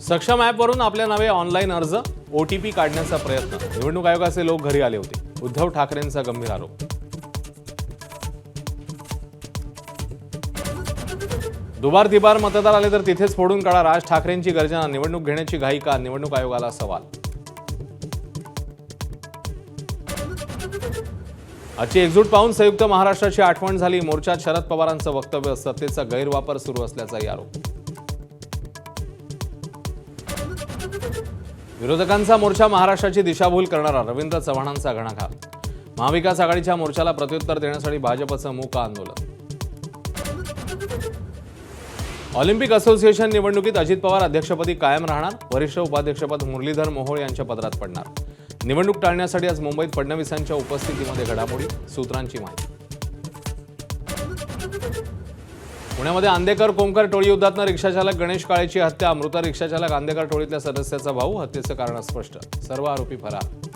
सक्षम ॲपवरून आपल्या नावे ऑनलाईन अर्ज, OTP काढण्याचा प्रयत्न. निवडणूक आयोगाचे लोक घरी आले होते. उद्धव ठाकरेंचा गंभीर आरोप. दुबार तिबार मतदार आले तर तिथेच फोडून काढा. राज ठाकरेंची गर्जना. निवडणूक घेण्याची घाई का? निवडणूक आयोगाला सवाल. आजची एकजूट पाहून संयुक्त महाराष्ट्राची आठवण झाली. मोर्चात शरद पवारांचं वक्तव्य. सत्तेचा गैरवापर सुरू असल्याचाही आरोप. विरोधकांचा मोर्चा महाराष्ट्राची दिशाभूल करणारा. रवींद्र चव्हाणांचा घणाघात. महाविकास आघाडीच्या मोर्चाला प्रत्युत्तर देण्यासाठी भाजपचं मूक आंदोलन. ऑलिम्पिक असोसिएशन निवडणुकीत अजित पवार अध्यक्षपदी कायम राहणार. वरिष्ठ उपाध्यक्षपद मुरलीधर मोहोळ यांच्या पदरात पडणार. निवडणूक टाळण्यासाठी आज मुंबईत फडणवीसांच्या उपस्थितीमध्ये घडामोडी. सूत्रांची माहिती. पुण्यामध्ये आंदेकर कोमकर टोळी युद्धातनं रिक्षाचालक गणेश काळेची हत्या. मृत रिक्षाचालक आंदेकर टोळीतल्या सदस्याचा भाऊ. हत्येचं कारण अस्पष्ट. सर्व आरोपी फरार.